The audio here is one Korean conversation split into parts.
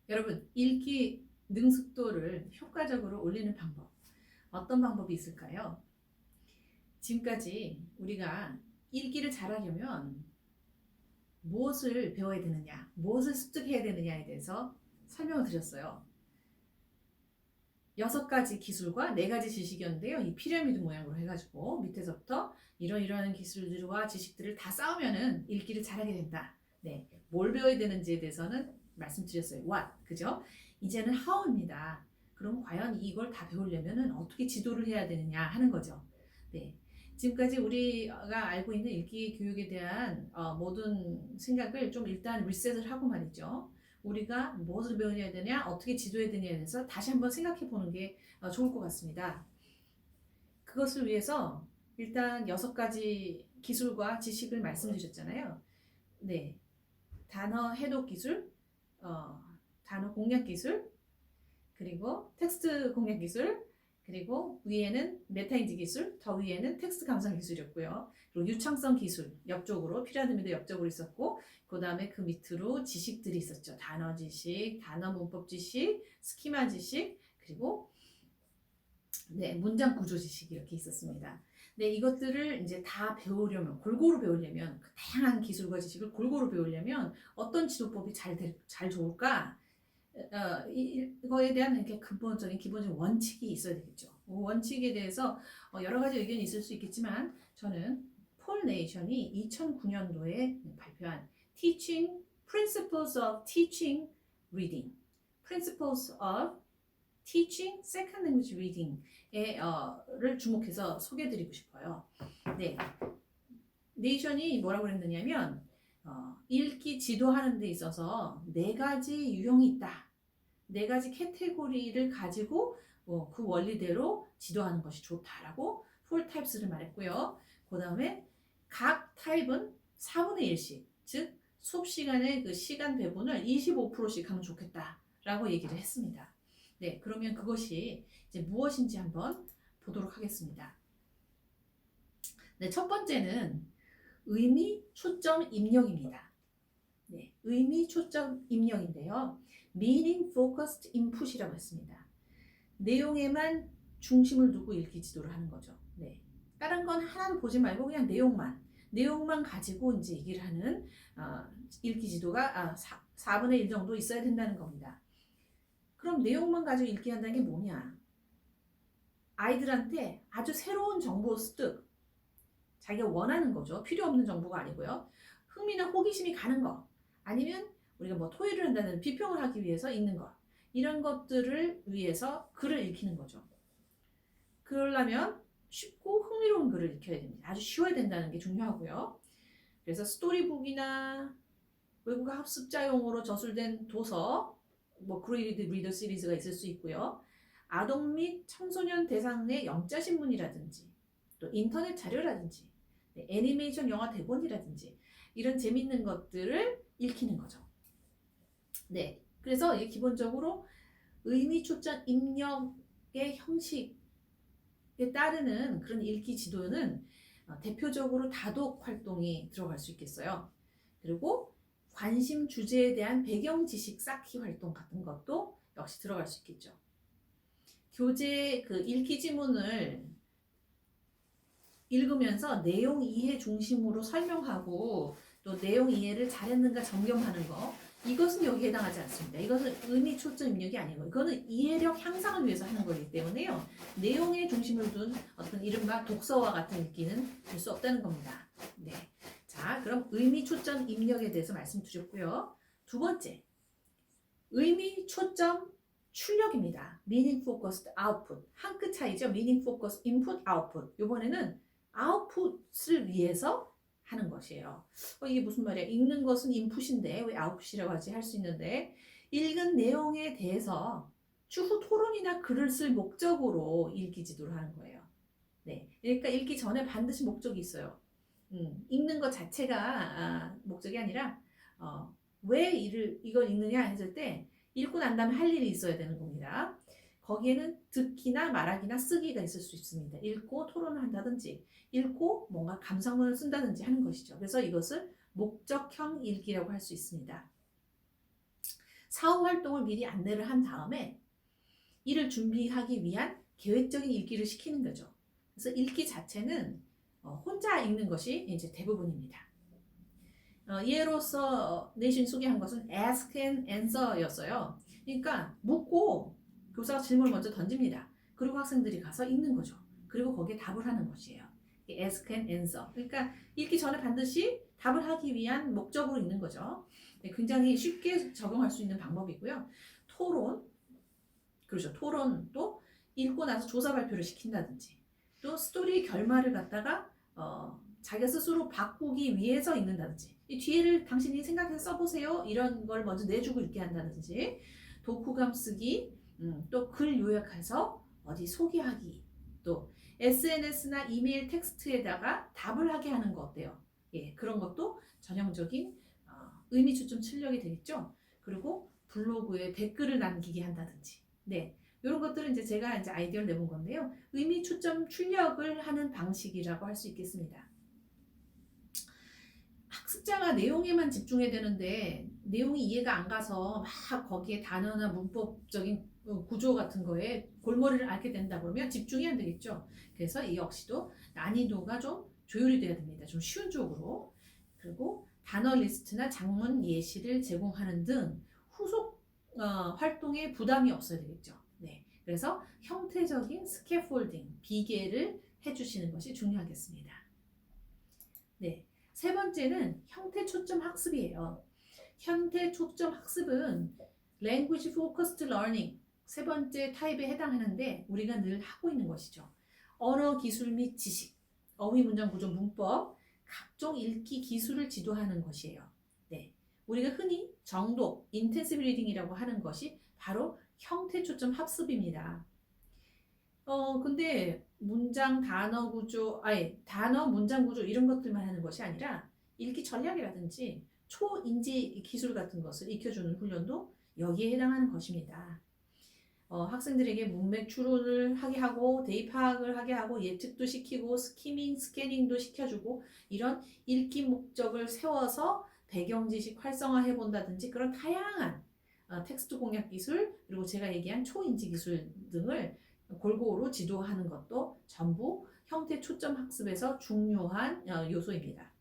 여러분, 읽기 능숙도를 효과적으로 올리는 방법. 어떤 방법이 있을까요? 지금까지 우리가 읽기를 잘하려면 무엇을 배워야 되느냐, 무엇을 습득해야 되느냐에 대해서 설명을 드렸어요. 6가지 기술과 4가지 지식이었는데요. 이 피라미드 모양으로 해가지고 밑에서부터 이러이러한 기술들과 지식들을 다 쌓으면은 읽기를 잘하게 된다. 네, 뭘 배워야 되는지에 대해서는 말씀드렸어요. What, 그죠? 이제는 how입니다. 그럼 과연 이걸 다 배우려면은 어떻게 지도를 해야 되느냐 하는 거죠. 네, 지금까지 우리가 알고 있는 읽기 교육에 대한 모든 생각을 좀 일단 리셋을 하고 말이죠. 우리가 무엇을 배워야 되냐, 어떻게 지도해야 되냐에 대해서 다시 한번 생각해 보는 게 좋을 것 같습니다. 그것을 위해서 일단 6가지 기술과 지식을 말씀드렸잖아요. 네, 단어 해독 기술, 단어 공략 기술, 그리고 텍스트 공략 기술, 그리고 위에는 메타인지 기술, 더 위에는 텍스트 감상 기술이었고요. 그리고 유창성 기술, 옆쪽으로 피라미드 옆쪽으로 있었고, 그 다음에 그 밑으로 지식들이 있었죠. 단어 지식, 단어 문법 지식, 스키마 지식, 그리고 네, 문장 구조 지식 이렇게 있었습니다. 네, 이것들을 이제 다 배우려면, 골고루 배우려면, 그 다양한 기술과 지식을 골고루 배우려면 어떤 지도법이 잘 좋을까? 이거에 대한 이렇게 기본적인 원칙이 있어야 되겠죠. 그 원칙에 대해서 여러 가지 의견이 있을 수 있겠지만 저는 폴 네이션이 2009년도에 발표한 Teaching Principles of Teaching Reading, Principles of Teaching Second Language Reading를 주목해서 소개해드리고 싶어요. 네, 네이션이 뭐라고 그랬느냐면 읽기 지도하는 데 있어서 4가지 유형이 있다. 4가지 캐테고리를 가지고 그 원리대로 지도하는 것이 좋다라고 4타입스를 말했고요. 그 다음에 각 타입은 4분의 1씩, 즉 수업 시간의 그 시간 배분을 25%씩 하면 좋겠다라고 얘기를 했습니다. 네, 그러면 그것이 이제 무엇인지 한번 보도록 하겠습니다. 네, 첫 번째는 의미 초점 입력입니다. 네, 의미 초점 입력인데요. Meaning Focused Input이라고 했습니다. 내용에만 중심을 두고 읽기 지도를 하는 거죠. 네, 다른 건 하나도 보지 말고 그냥 내용만 가지고 이제 얘기를 하는 읽기 지도가 4분의 1 정도 있어야 된다는 겁니다. 그럼 내용만 가지고 읽기 한다는 게 뭐냐? 아이들한테 아주 새로운 정보 습득, 자기가 원하는 거죠. 필요 없는 정보가 아니고요. 흥미나 호기심이 가는 거, 아니면 우리가 뭐 토의를 한다는 비평을 하기 위해서 읽는 것, 이런 것들을 위해서 글을 읽히는 거죠. 그러려면 쉽고 흥미로운 글을 읽혀야 됩니다. 아주 쉬워야 된다는 게 중요하고요. 그래서 스토리북이나 외국어 학습자용으로 저술된 도서, 뭐 그레이드 리더 시리즈가 있을 수 있고요. 아동 및 청소년 대상의 영자 신문이라든지 또 인터넷 자료라든지 애니메이션 영화 대본이라든지 이런 재밌는 것들을 읽히는 거죠. 네, 그래서 이게 기본적으로 의미 초점 입력의 형식에 따르는 그런 읽기 지도는 대표적으로 다독 활동이 들어갈 수 있겠어요. 그리고 관심 주제에 대한 배경 지식 쌓기 활동 같은 것도 역시 들어갈 수 있겠죠. 교재 그 읽기 지문을 읽으면서 내용 이해 중심으로 설명하고 또 내용 이해를 잘했는가 점검하는 거, 이것은 여기에 해당하지 않습니다. 이것은 의미 초점 입력이 아니고 이거는 이해력 향상을 위해서 하는 거기 때문에요. 내용에 중심을 둔 어떤 이른바 독서와 같은 읽기는 될 수 없다는 겁니다. 네, 자, 그럼 의미 초점 입력에 대해서 말씀드렸고요. 두 번째, 의미 초점 출력입니다. Meaning Focused Output. 한 끗 차이죠. Meaning Focused Input, Output. 이번에는 아웃풋을 위해서 하는 것이에요. 이게 무슨 말이야? 읽는 것은 인풋인데 왜 아웃풋이라고 하지? 할 수 있는데 읽은 내용에 대해서 추후 토론이나 글을 쓸 목적으로 읽기 지도를 하는 거예요. 네, 그러니까 읽기 전에 반드시 목적이 있어요. 읽는 것 자체가 목적이 아니라 왜 이걸 읽느냐 했을 때 읽고 난 다음에 할 일이 있어야 되는 겁니다. 거기에는 듣기나 말하기나 쓰기가 있을 수 있습니다. 읽고 토론을 한다든지 읽고 뭔가 감상문을 쓴다든지 하는 것이죠. 그래서 이것을 목적형 읽기라고 할 수 있습니다. 사후 활동을 미리 안내를 한 다음에 이를 준비하기 위한 계획적인 읽기를 시키는 거죠. 그래서 읽기 자체는 혼자 읽는 것이 이제 대부분입니다. 예로서 내신 소개한 것은 ask and answer였어요. 그러니까 묻고 교사가 질문을 먼저 던집니다. 그리고 학생들이 가서 읽는 거죠. 그리고 거기에 답을 하는 것이에요. ask and answer. 그러니까 읽기 전에 반드시 답을 하기 위한 목적으로 읽는 거죠. 굉장히 쉽게 적용할 수 있는 방법이고요. 토론, 그렇죠. 토론도 읽고 나서 조사 발표를 시킨다든지 또 스토리 결말을 갖다가 자기가 스스로 바꾸기 위해서 읽는다든지 이 뒤에를 당신이 생각해서 써보세요. 이런 걸 먼저 내주고 읽게 한다든지 독후감 쓰기, 또 글 요약해서 어디 소개하기, 또 SNS나 이메일 텍스트에다가 답을 하게 하는 거 어때요? 예, 그런 것도 전형적인 의미 초점 출력이 되겠죠. 그리고 블로그에 댓글을 남기게 한다든지, 네, 이런 것들은 이제 제가 이제 아이디어를 내본 건데요. 의미 초점 출력을 하는 방식이라고 할 수 있겠습니다. 학습자가 내용에만 집중해야 되는데 내용이 이해가 안 가서 막 거기에 단어나 문법적인 구조 같은 거에 골머리를 앓게 된다 그러면 집중이 안 되겠죠. 그래서 이 역시도 난이도가 좀 조율이 돼야 됩니다. 좀 쉬운 쪽으로. 그리고 단어 리스트나 장문 예시를 제공하는 등 후속 활동에 부담이 없어야 되겠죠. 네, 그래서 형태적인 스캐폴딩, 비계를 해주시는 것이 중요하겠습니다. 네, 세 번째는 형태 초점 학습이에요. 형태 초점 학습은 Language Focused Learning 세 번째 타입에 해당하는데 우리가 늘 하고 있는 것이죠. 언어 기술 및 지식, 어휘 문장 구조 문법, 각종 읽기 기술을 지도하는 것이에요. 네, 우리가 흔히 정독, 인텐시브 리딩이라고 하는 것이 바로 형태 초점 학습입니다. 근데 문장 단어 구조, 단어 문장 구조 이런 것들만 하는 것이 아니라 읽기 전략이라든지 초인지 기술 같은 것을 익혀주는 훈련도 여기에 해당하는 것입니다. 학생들에게 문맥 추론을 하게 하고 대입 파악을 하게 하고 예측도 시키고 스키밍, 스캐닝도 시켜주고 이런 읽기 목적을 세워서 배경 지식 활성화해 본다든지 그런 다양한 텍스트 공략 기술 그리고 제가 얘기한 초인지 기술 등을 골고루 지도하는 것도 전부 형태 초점 학습에서 중요한 요소입니다.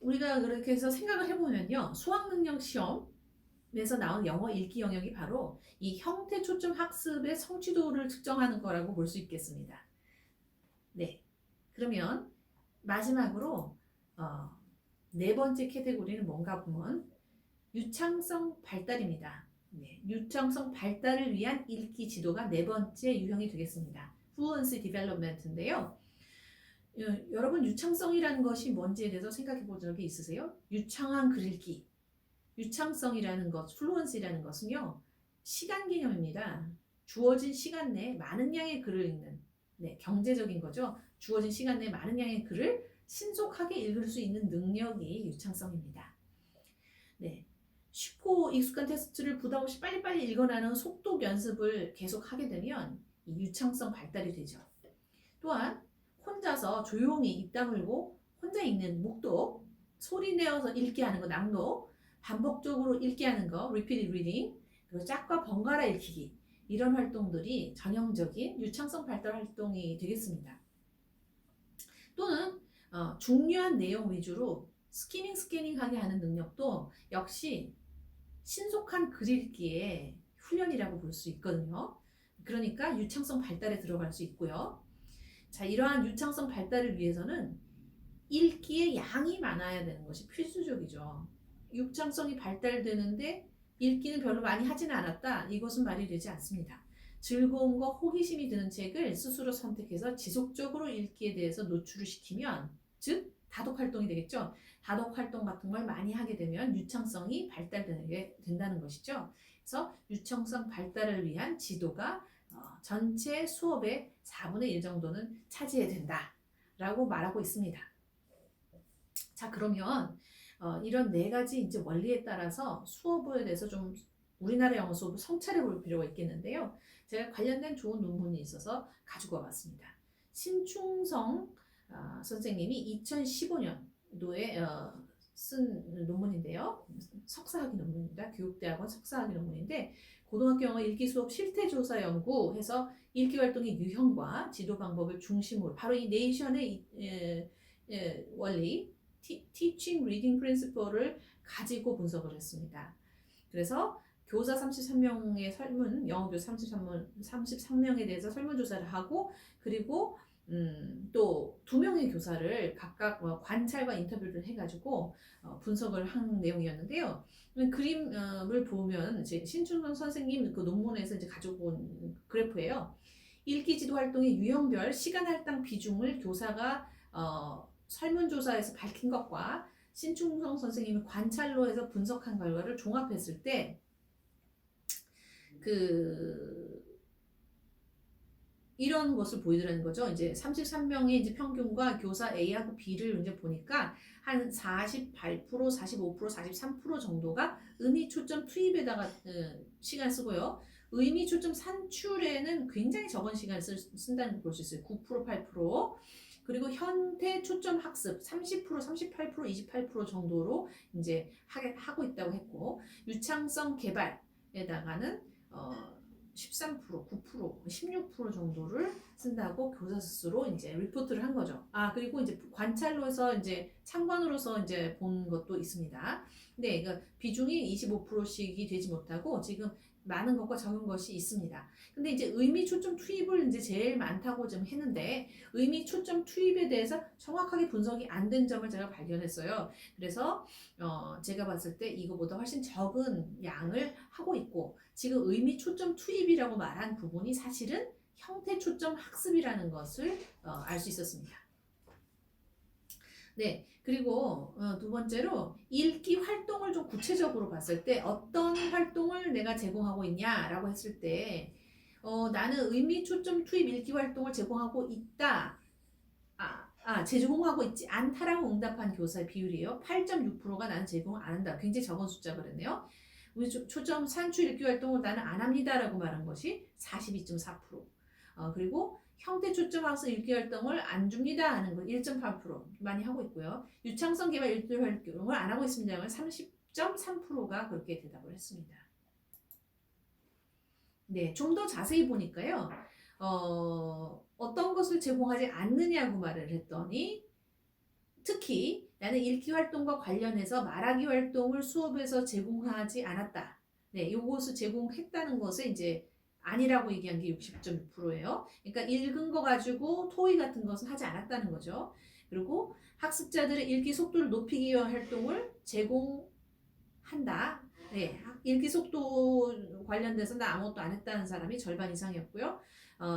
우리가 그렇게 해서 생각을 해보면요. 수학능력 시험에서 나온 영어 읽기 영역이 바로 이 형태 초점 학습의 성취도를 측정하는 거라고 볼 수 있겠습니다. 네, 그러면 마지막으로 네 번째 카테고리는 뭔가 보면 유창성 발달입니다. 네, 유창성 발달을 위한 읽기 지도가 네 번째 유형이 되겠습니다. Fluency Development인데요. 여러분 유창성이라는 것이 뭔지에 대해서 생각해 본 적이 있으세요? 유창한 글 읽기. 유창성이라는 것, Fluency라는 것은요. 시간 개념입니다. 주어진 시간 내에 많은 양의 글을 읽는 네, 경제적인 거죠. 주어진 시간 내에 많은 양의 글을 신속하게 읽을 수 있는 능력이 유창성입니다. 네. 쉽고 익숙한 텍스트를 부담 없이 빨리빨리 읽어나는 속독 연습을 계속 하게 되면 이 유창성 발달이 되죠. 또한 혼자서 조용히 입 다물고 혼자 읽는 묵독, 소리 내어서 읽게 하는 거 낭독, 반복적으로 읽게 하는 거 repeated reading, 그리고 짝과 번갈아 읽히기 이런 활동들이 전형적인 유창성 발달 활동이 되겠습니다. 또는 중요한 내용 위주로 스캐닝 하게 하는 능력도 역시 신속한 글 읽기의 훈련이라고 볼 수 있거든요. 그러니까 유창성 발달에 들어갈 수 있고요. 자, 이러한 유창성 발달을 위해서는 읽기의 양이 많아야 되는 것이 필수적이죠. 유창성이 발달되는데 읽기는 별로 많이 하지는 않았다. 이것은 말이 되지 않습니다. 즐거움과 호기심이 드는 책을 스스로 선택해서 지속적으로 읽기에 대해서 노출을 시키면 즉 다독 활동이 되겠죠. 다독 활동 같은 걸 많이 하게 되면 유창성이 발달되게 된다는 것이죠. 그래서 유창성 발달을 위한 지도가 전체 수업의 4분의 1 정도는 차지해야 된다라고 말하고 있습니다. 자, 그러면 이런 네 가지 이제 원리에 따라서 수업에 대해서 좀 우리나라 영어 수업을 성찰해 볼 필요가 있겠는데요. 제가 관련된 좋은 논문이 있어서 가지고 와봤습니다. 신충성 선생님이 2015년도에 쓴 논문인데요. 석사학위 논문입니다. 교육대학원 석사학위 논문인데 고등학교 영어 읽기 수업 실태조사 연구해서 읽기 활동의 유형과 지도 방법을 중심으로 바로 이 네이션의 원리 Teaching Reading Principle을 가지고 분석을 했습니다. 그래서 교사 33명의 설문, 영어교사 33명에 대해서 설문조사를 하고 그리고 또 2명의 교사를 각각 관찰과 인터뷰를 해가지고 분석을 한 내용이었는데요. 그림을 보면 이제 신춘성 선생님 그 논문에서 이제 가지고 온 그래프예요. 읽기 지도 활동의 유형별 시간 할당 비중을 교사가 설문조사에서 밝힌 것과 신춘성 선생님이 관찰로 해서 분석한 결과를 종합했을 때 이런 것을 보이더라는 거죠. 이제 33명의 이제 평균과 교사 A하고 B를 이제 보니까 한 48%, 45%, 43% 정도가 의미 초점 투입에다가 시간 쓰고요. 의미 초점 산출에는 굉장히 적은 시간을 쓴다는 걸 볼 수 있어요. 9%, 8%. 그리고 현태 초점 학습 30%, 38%, 28% 정도로 이제 하고 있다고 했고, 유창성 개발에다가는 13%, 9%, 16% 정도를 쓴다고 교사 스스로 이제 리포트를 한 거죠. 그리고 이제 관찰로서 이제 참관으로서 이제 본 것도 있습니다. 근데 그 비중이 25%씩이 되지 못하고 지금 많은 것과 적은 것이 있습니다. 근데 이제 의미 초점 투입을 이제 제일 많다고 좀 했는데 의미 초점 투입에 대해서 정확하게 분석이 안 된 점을 제가 발견했어요. 그래서 제가 봤을 때 이거보다 훨씬 적은 양을 하고 있고 지금 의미 초점 투입이라고 말한 부분이 사실은 형태 초점 학습이라는 것을 알 수 있었습니다. 네, 그리고 2번째로 읽기 활동을 좀 구체적으로 봤을 때 어떤 활동을 내가 제공하고 있냐라고 했을 때 나는 의미 초점 투입 읽기 활동을 제공하고 있다. 제공하고 있지 않다라고 응답한 교사의 비율이에요. 8.6%가 나는 제공 안 한다. 굉장히 적은 숫자가 그랬네요. 초점 산출 읽기 활동을 나는 안 합니다라고 말한 것이 42.4%. 그리고 형태 초점 학습 읽기 활동을 안 줍니다 하는 건 1.8% 많이 하고 있고요. 유창성 개발 읽기 활동을 안 하고 있습니다만 30.3%가 그렇게 대답을 했습니다. 네, 좀 더 자세히 보니까요. 어떤 것을 제공하지 않느냐고 말을 했더니 특히 나는 읽기 활동과 관련해서 말하기 활동을 수업에서 제공하지 않았다. 네, 요것을 제공했다는 것에 이제 아니라고 얘기한 게 60.6%예요. 그러니까 읽은 거 가지고 토의 같은 것은 하지 않았다는 거죠. 그리고 학습자들의 읽기 속도를 높이기 위한 활동을 제공한다. 네, 읽기 속도 관련돼서 나 아무것도 안 했다는 사람이 절반 이상이었고요.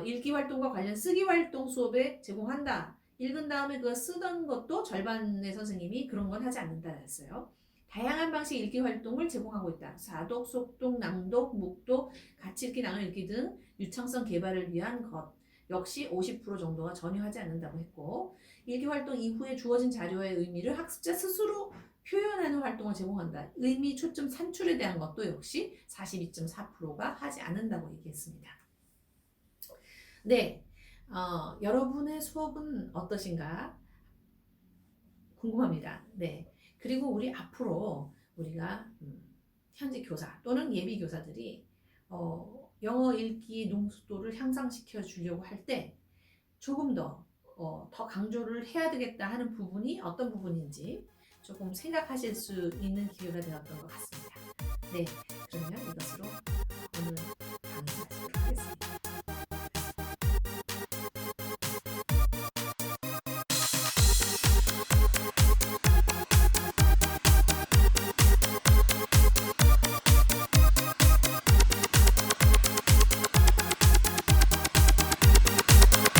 읽기 활동과 관련 쓰기 활동 수업에 제공한다. 읽은 다음에 그거 쓰던 것도 절반의 선생님이 그런 건 하지 않는다 했어요. 다양한 방식 읽기 활동을 제공하고 있다. 사독, 속독, 낭독, 묵독, 같이 읽기, 나눠 읽기 등 유창성 개발을 위한 것 역시 50% 정도가 전혀 하지 않는다고 했고 읽기 활동 이후에 주어진 자료의 의미를 학습자 스스로 표현하는 활동을 제공한다. 의미 초점 산출에 대한 것도 역시 42.4%가 하지 않는다고 얘기했습니다. 네, 여러분의 수업은 어떠신가 궁금합니다. 네, 그리고 우리 앞으로 우리가 현재 교사 또는 예비 교사들이 영어 읽기 능숙도를 향상시켜 주려고 할 때 조금 더 강조를 해야 되겠다 하는 부분이 어떤 부분인지 조금 생각하실 수 있는 기회가 되었던 것 같습니다. 네, 그러면 이것으로